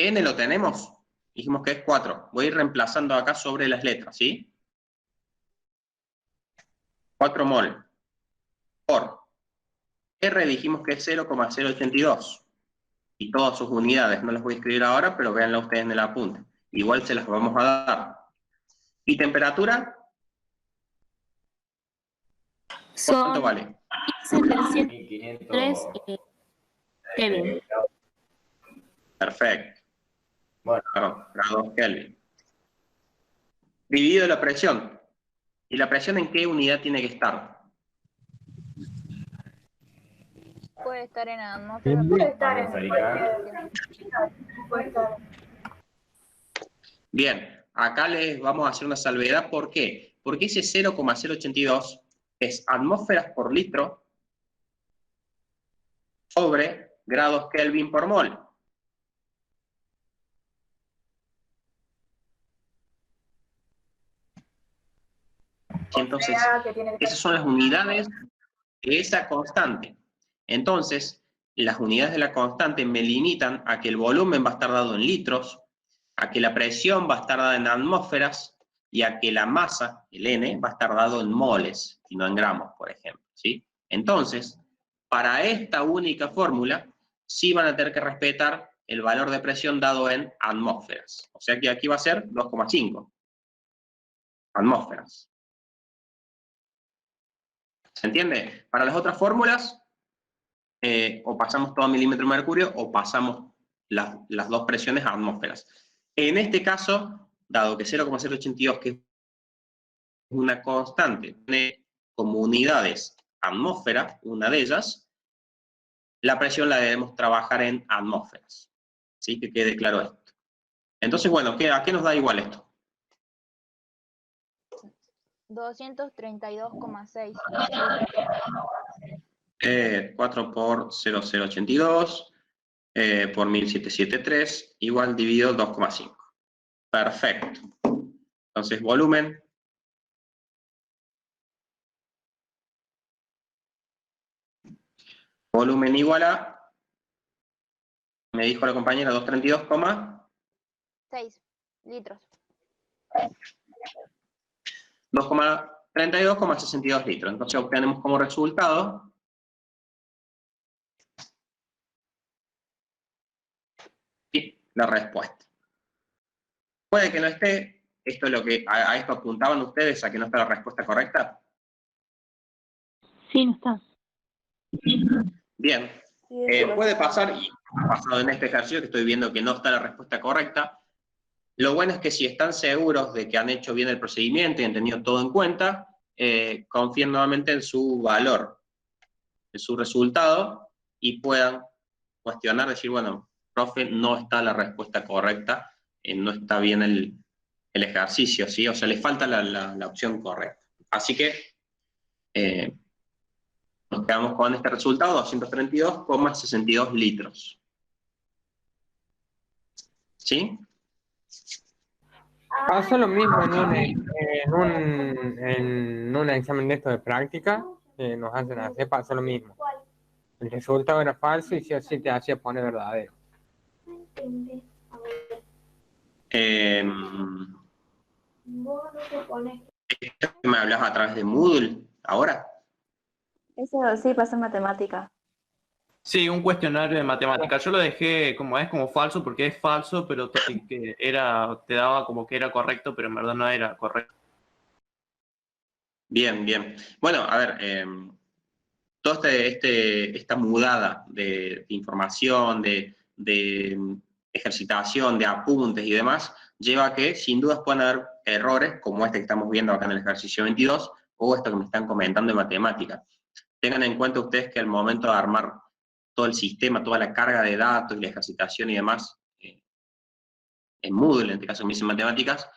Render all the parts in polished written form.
N lo tenemos, dijimos que es 4. Voy a ir reemplazando acá sobre las letras, ¿sí? 4 mol por R dijimos que es 0,082. Y todas sus unidades, no las voy a escribir ahora, pero véanlo ustedes en el apunte. Igual se las vamos a dar. ¿Y temperatura? ¿Cuánto vale? 703 Kelvin. Perfecto. Bueno, grados Kelvin. Dividido la presión. ¿Y la presión en qué unidad tiene que estar? Puede estar en atmósfera, puede estar en Bien, acá les vamos a hacer una salvedad. ¿Por qué? Porque ese 0,082 es atmósferas por litro sobre grados Kelvin por mol. Entonces, esas son las unidades de esa constante. Entonces, las unidades de la constante me limitan a que el volumen va a estar dado en litros, a que la presión va a estar dada en atmósferas y a que la masa, el N, va a estar dado en moles y no en gramos, por ejemplo, ¿sí? Entonces, para esta única fórmula, sí van a tener que respetar el valor de presión dado en atmósferas. O sea que aquí va a ser 2,5 atmósferas. ¿Se entiende? Para las otras fórmulas, o pasamos todo a milímetro de mercurio o pasamos las dos presiones a atmósferas. En este caso, dado que 0,082, que es una constante, tiene como unidades atmósfera, una de ellas, la presión la debemos trabajar en atmósferas. ¿Sí? Que quede claro esto. Entonces, bueno, ¿a qué nos da igual esto? 232,6. 4 por 0,082 por 1773 igual dividido 2,5. Perfecto. Entonces, volumen. Volumen igual a, me dijo la compañera, 232,6 litros. 2,32,62 litros. Entonces obtenemos como resultado la respuesta. Puede que no esté, esto es lo que a esto apuntaban ustedes, a que no está la respuesta correcta. Sí, no está. Bien, puede pasar, y ha pasado en este ejercicio que estoy viendo que no está la respuesta correcta. Lo bueno es que si están seguros de que han hecho bien el procedimiento y han tenido todo en cuenta, confíen nuevamente en su valor, en su resultado, y puedan cuestionar, decir, bueno, profe, no está la respuesta correcta, no está bien el ejercicio, ¿sí? O sea, le falta la opción correcta. Así que nos quedamos con este resultado, 232,62 litros. ¿Sí? Pasa lo mismo en un examen de esto de práctica, que nos hacen hacer, pasa lo mismo. El resultado era falso y sí o sí te hacía poner verdadero. ¿Me hablas a través de Moodle ahora? Eso sí pasa en matemática. Sí, un cuestionario de matemáticas. Yo lo dejé como falso porque es falso, pero que te daba como que era correcto, pero en verdad no era correcto. Bien, bien. Bueno, a ver, toda esta mudada de información, de ejercitación, de apuntes y demás, lleva a que sin dudas puedan haber errores, como este que estamos viendo acá en el ejercicio 22, o esto que me están comentando en matemática. Tengan en cuenta ustedes que al momento de armar todo el sistema, toda la carga de datos y la ejercitación y demás, en Moodle, en este caso me dicen matemáticas,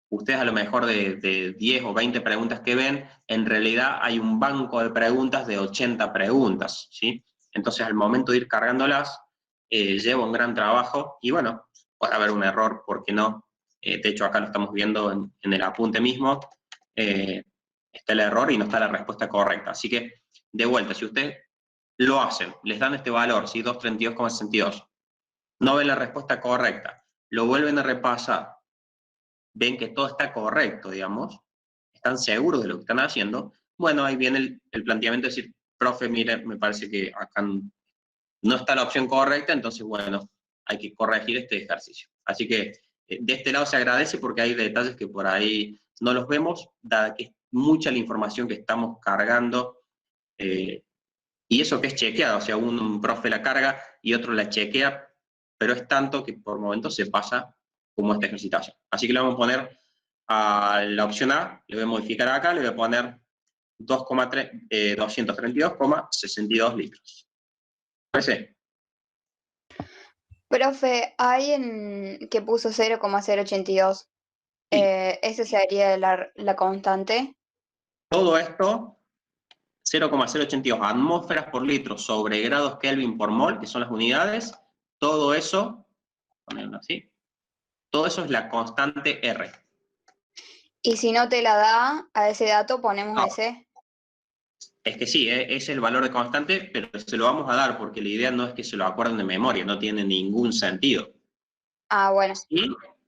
ustedes a lo mejor de 10 o 20 preguntas que ven, en realidad hay un banco de preguntas de 80 preguntas, ¿sí? Entonces al momento de ir cargándolas, lleva un gran trabajo y bueno, puede haber un error, ¿por qué no? De hecho acá lo estamos viendo en el apunte mismo, está el error y no está la respuesta correcta. Así que, de vuelta, si ustedes lo hacen, les dan este valor, ¿sí? 232,62, no ven la respuesta correcta, lo vuelven a repasar, ven que todo está correcto, digamos, están seguros de lo que están haciendo, bueno, ahí viene el planteamiento de decir, profe, mire, me parece que acá no está la opción correcta, entonces, bueno, hay que corregir este ejercicio. Así que de este lado se agradece porque hay detalles que por ahí no los vemos, dada que es mucha la información que estamos cargando, y eso que es chequeada, o sea, un profe la carga y otro la chequea, pero es tanto que por momentos se pasa como esta ejercitación. Así que le vamos a poner a la opción A, le voy a modificar acá, le voy a poner 232,62 litros. ¿Parece? Profe, hay en que puso 0,082. Sí. ¿Ese sería la constante? Todo esto, 0,082 atmósferas por litro sobre grados Kelvin por mol, que son las unidades, todo eso, ponerlo así, todo eso es la constante R. Y si no te la da a ese dato, ponemos No. ese. Es que sí, es el valor de constante, pero se lo vamos a dar porque la idea no es que se lo acuerden de memoria, no tiene ningún sentido. Ah, bueno.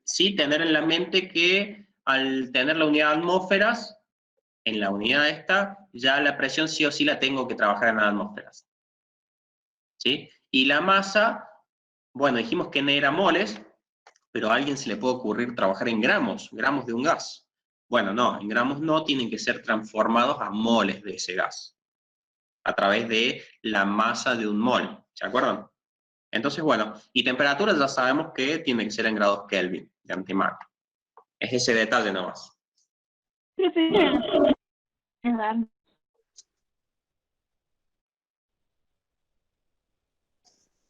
Sí tener en la mente que al tener la unidad de atmósferas, en la unidad esta, ya la presión sí o sí la tengo que trabajar en atmósferas. ¿Sí? Y la masa, bueno, dijimos que no era moles, pero a alguien se le puede ocurrir trabajar en gramos de un gas. Bueno, no, en gramos no, tienen que ser transformados a moles de ese gas, a través de la masa de un mol, ¿se acuerdan? Entonces, bueno, y temperatura ya sabemos que tiene que ser en grados Kelvin, de antemano. Es ese detalle nomás.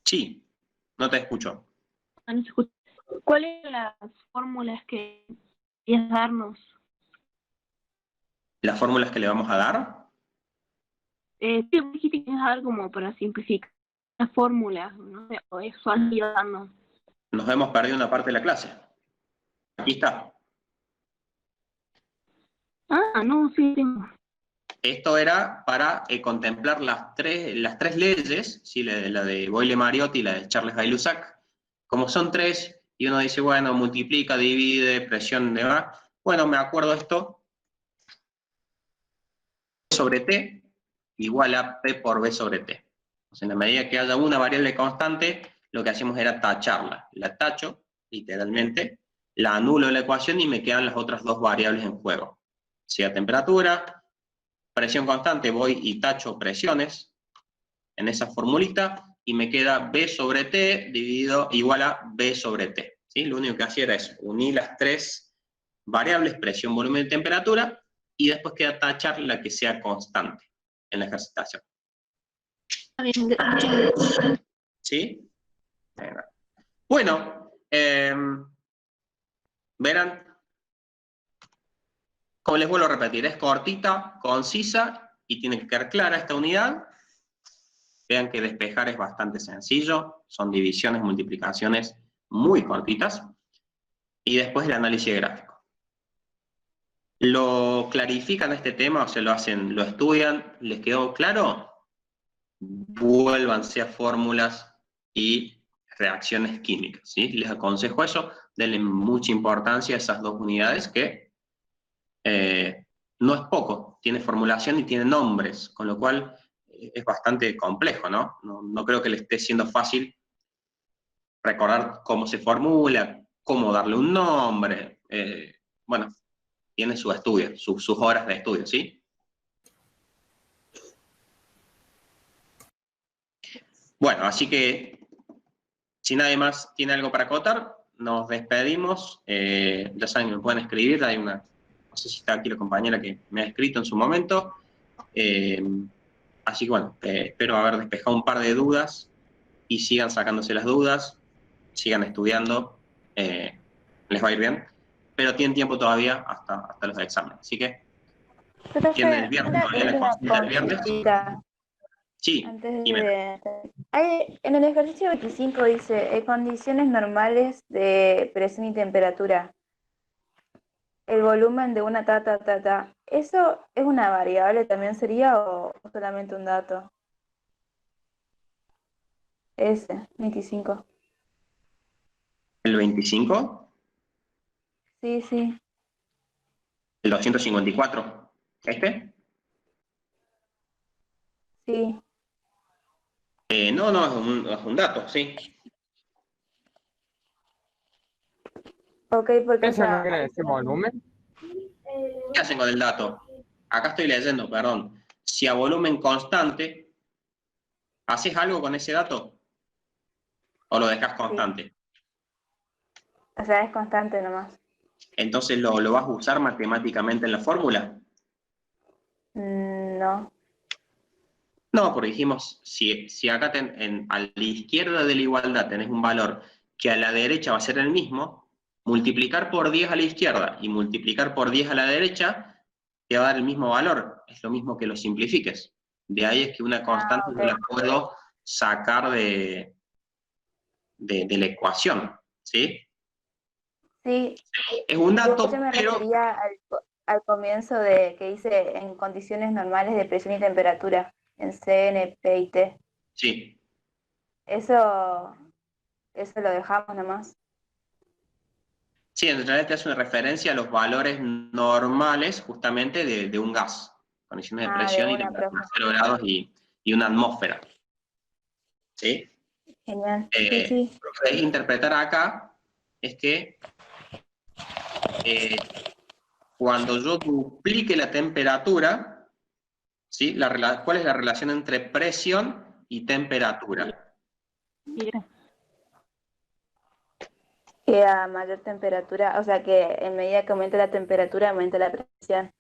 Sí, no te escucho. ¿Cuáles son las fórmulas que quieres darnos? ¿Las fórmulas que le vamos a dar? Sí, dijiste que es algo como para simplificar las fórmulas, no sé, o eso ayudarnos. Nos hemos perdido una parte de la clase. Aquí está. Ah, no, sí, tengo. Esto era para contemplar las tres leyes, ¿sí? La de Boyle-Mariotti y la de Charles Gay-Lussac. Como son tres, y uno dice, bueno, multiplica, divide, presión, demás. Bueno, me acuerdo esto. Sobre T igual a P por B sobre T. Entonces, en la medida que haya una variable constante, lo que hacemos era tacharla. La tacho, literalmente, la anulo de la ecuación y me quedan las otras dos variables en juego. Sea temperatura, presión constante, voy y tacho presiones en esa formulita y me queda B sobre T dividido igual a B sobre T. ¿Sí? Lo único que hacía era eso, unir las tres variables, presión, volumen y temperatura, y después queda tachar la que sea constante en la ejercitación. ¿Sí? Bueno, verán, como les vuelvo a repetir, es cortita, concisa y tiene que quedar clara esta unidad. Vean que despejar es bastante sencillo, son divisiones, multiplicaciones muy cortitas. Y después el análisis gráfico. ¿Lo clarifican este tema? O sea, lo hacen, lo estudian, ¿les quedó claro? Vuélvanse a fórmulas y reacciones químicas, ¿sí? Les aconsejo eso, denle mucha importancia a esas dos unidades que no es poco, tiene formulación y tiene nombres, con lo cual es bastante complejo, ¿no? No creo que le esté siendo fácil recordar cómo se formula, cómo darle un nombre, bueno, tiene su estudio, sus horas de estudio, ¿sí? Bueno, así que, si nadie más tiene algo para acotar, nos despedimos. Ya saben que me pueden escribir, hay una, no sé si está aquí la compañera que me ha escrito en su momento. Así que bueno, espero haber despejado un par de dudas y sigan sacándose las dudas, sigan estudiando, les va a ir bien, pero tienen tiempo todavía hasta los exámenes. Así que, ¿tienen el viernes todavía la consulta del viernes? Sí, dime. En el ejercicio 25 dice, condiciones normales de presión y temperatura. El volumen de una ta. ¿Eso es una variable también sería o solamente un dato? Ese, 25. ¿El 25? Sí, sí. ¿El 254? ¿Este? Sí. No, no, es un dato, sí. Ok, porque, o ¿Eso no sea, quiere decir volumen? ¿Qué hacen con el dato? Acá estoy leyendo, perdón. Si a volumen constante, ¿haces algo con ese dato? ¿O lo dejas sí. constante? O sea, es constante nomás. Entonces, ¿lo vas a usar matemáticamente en la fórmula? No. No, porque dijimos, si acá a la izquierda de la igualdad tenés un valor que a la derecha va a ser el mismo, multiplicar por 10 a la izquierda y multiplicar por 10 a la derecha te va a dar el mismo valor. Es lo mismo que lo simplifiques. De ahí es que una constante Ok. no la puedo sacar de la ecuación, ¿sí? Sí, Es un dato, yo me pero refería al comienzo de que dice en condiciones normales de presión y temperatura, en CNP y T. sí. Eso lo dejamos nomás. Sí, en realidad te hace una referencia a los valores normales justamente de un gas, condiciones de De presión y una, profe. temperatura 0 grados y una atmósfera. ¿Sí? Genial. Sí, sí. Lo que debes interpretar acá es que cuando yo duplique la temperatura, ¿sí? ¿Cuál es la relación entre presión y temperatura? Mira, Que a mayor temperatura, o sea que en medida que aumente la temperatura, aumenta la presión.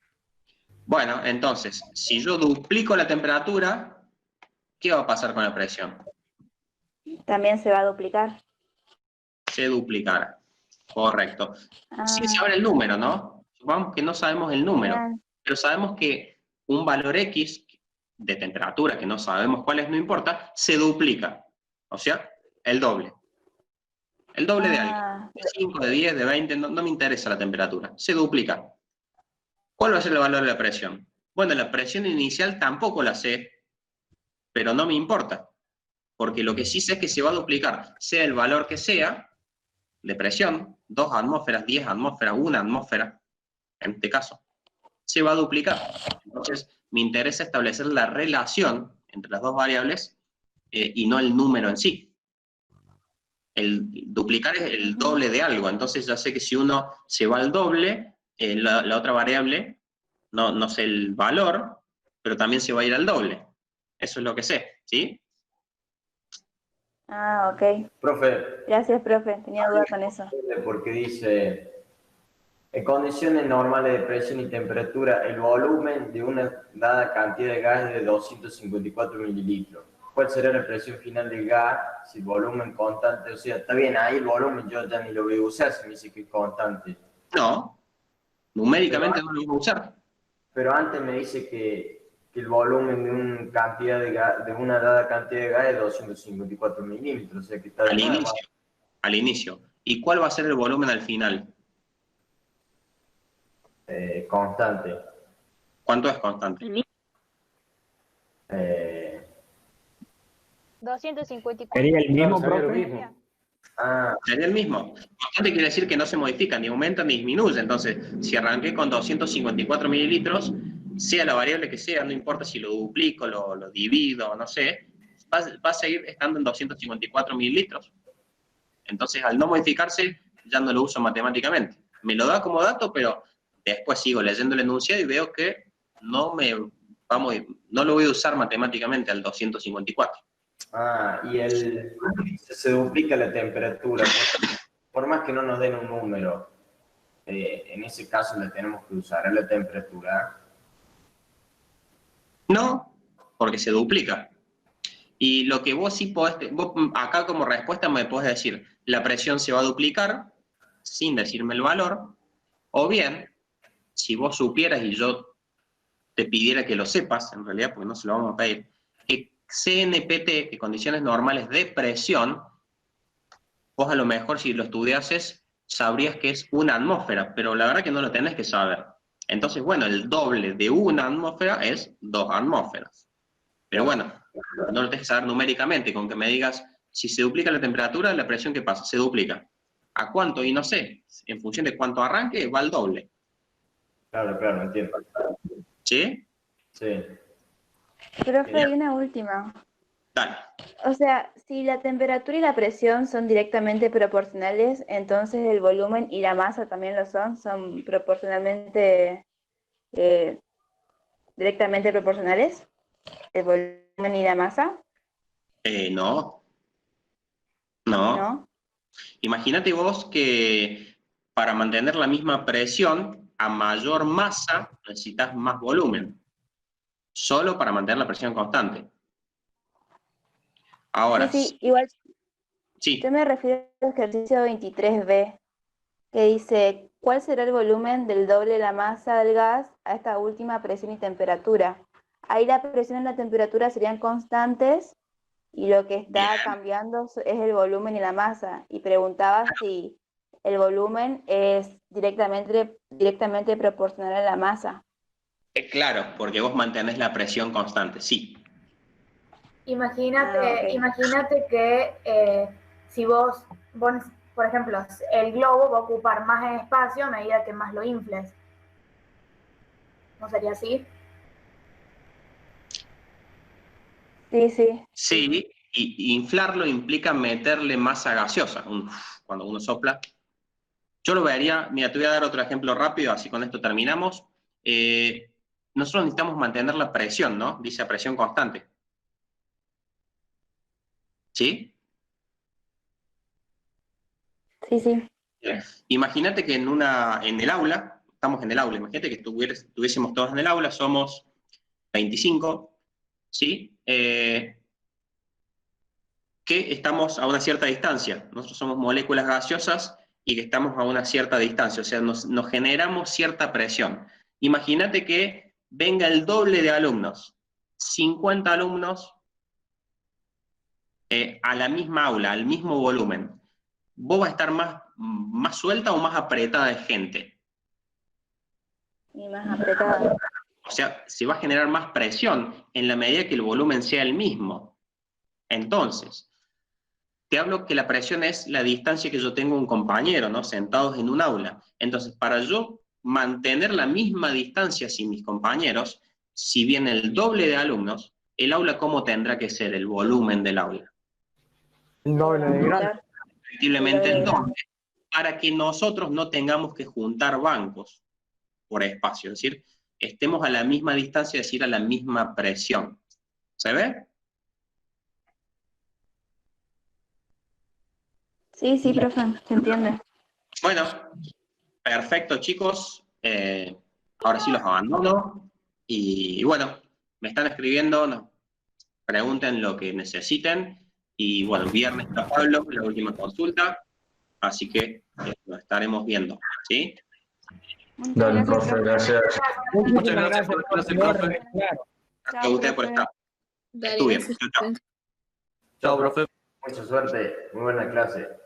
Bueno, entonces, si yo duplico la temperatura, ¿qué va a pasar con la presión? También se va a duplicar. Se duplicará. Correcto. Sin Ah, saber el número, ¿no? Supongamos que no sabemos el número, genial. pero sabemos que un valor X de temperatura, que no sabemos cuál es, no importa, se duplica. O sea, el doble. El doble de algo. Ah, De 5, de 10, de 20, no me interesa la temperatura. Se duplica. ¿Cuál va a ser el valor de la presión? Bueno, la presión inicial tampoco la sé, pero no me importa. Porque lo que sí sé es que se va a duplicar, sea el valor que sea, de presión, 2 atmósferas, 10 atmósferas, 1 atmósfera, en este caso, se va a duplicar. Entonces, me interesa establecer la relación entre las dos variables y no el número en sí. El duplicar es el doble de algo, entonces ya sé que si uno se va al doble, la otra variable, no sé el valor, pero también se va a ir al doble. Eso es lo que sé, ¿sí? Ok. Profe, Gracias, profe. Tenía duda con eso. porque dice, en condiciones normales de presión y temperatura, el volumen de una dada cantidad de gas es de 254 mililitros. ¿Cuál será la presión final del gas si el volumen constante? O sea, está bien, ahí el volumen yo ya ni lo voy a usar si me dice que es constante. No, numéricamente no lo voy a usar. Pero antes me dice que el volumen de una dada cantidad de gas es 254 milímetros, o sea que está de nuevo. Al inicio. ¿Y cuál va a ser el volumen al final? Constante. ¿Cuánto es constante? 254. ¿Sería el mismo, Claro, sería lo profe? mismo. Sería el mismo. Constante quiere decir que no se modifica, ni aumenta ni disminuye. Entonces, si arranqué con 254 mililitros, sea la variable que sea, no importa si lo duplico, lo divido, no sé, va a seguir estando en 254 mililitros. Entonces, al no modificarse, ya no lo uso matemáticamente. Me lo da como dato, pero después sigo leyendo el enunciado y veo que no lo voy a usar matemáticamente al 254. Y se duplica la temperatura. Por más que no nos den un número, en ese caso le tenemos que usar a la temperatura. No, porque se duplica. Y lo que vos sí podés, vos acá como respuesta me podés decir, la presión se va a duplicar, sin decirme el valor, o bien, si vos supieras y yo te pidiera que lo sepas, en realidad, porque no se lo vamos a pedir, que CNPT, que condiciones normales de presión, vos a lo mejor si lo estudiases, sabrías que es una atmósfera, pero la verdad que no lo tenés que saber. Entonces, bueno, el doble de una atmósfera es 2 atmósferas. Pero bueno, no lo tenés que saber numéricamente, con que me digas, si se duplica la temperatura, la presión, ¿qué pasa? Se duplica. ¿A cuánto? Y no sé, en función de cuánto arranque, va al doble. Claro, entiendo. ¿Sí? Sí. Profe, hay una última. Dale. O sea, si la temperatura y la presión son directamente proporcionales, entonces el volumen y la masa también lo son proporcionalmente, directamente proporcionales, el volumen y la masa, No. No. ¿no? Imagínate vos que para mantener la misma presión, a mayor masa necesitas más volumen, solo para mantener la presión constante. Ahora, Sí, igual sí, yo me refiero al ejercicio 23B, que dice, ¿cuál será el volumen del doble de la masa del gas a esta última presión y temperatura? Ahí la presión y la temperatura serían constantes y lo que está Bien. cambiando es el volumen y la masa. Y preguntaba si el volumen es directamente proporcional a la masa. Claro, porque vos mantenés la presión constante, sí. Imagínate, Ok. que si vos, por ejemplo, el globo va a ocupar más espacio a medida que más lo infles. ¿No sería así? Sí. Sí, y inflarlo implica meterle masa gaseosa. Cuando uno sopla. Yo lo vería, mira, te voy a dar otro ejemplo rápido, así con esto terminamos. Nosotros necesitamos mantener la presión, ¿no? Dice presión constante. ¿Sí? Sí. Imagínate que en el aula, estamos en el aula, imagínate que estuviésemos todos en el aula, somos 25, ¿sí? Que estamos a una cierta distancia. Nosotros somos moléculas gaseosas y que estamos a una cierta distancia, o sea, nos generamos cierta presión. Imagínate que venga el doble de alumnos, 50 alumnos a la misma aula, al mismo volumen. ¿Vos vas a estar más suelta o más apretada de gente? Y más apretada. O sea, se va a generar más presión en la medida que el volumen sea el mismo. Entonces, te hablo que la presión es la distancia que yo tengo a un compañero, ¿no? Sentados en un aula. Entonces, para yo mantener la misma distancia sin mis compañeros, si viene el doble de alumnos, el aula, ¿cómo tendrá que ser el volumen del aula? El doble de grande. Efectivamente el doble, para que nosotros no tengamos que juntar bancos por espacio, es decir, estemos a la misma distancia, es decir, a la misma presión. ¿Se ve? Sí, profe, se entiende. Bueno, perfecto, chicos. Ahora sí los abandono. Y bueno, me están escribiendo, nos pregunten lo que necesiten. Y bueno, viernes para Pablo, la última consulta. Así que nos estaremos viendo. ¿Sí? Muchas gracias, Gracias. Muchas gracias por la clase, profe. Claro. Gracias a ustedes por estar. Estudien. Chao, chao. Chao, profe. Mucha suerte. Muy buena clase.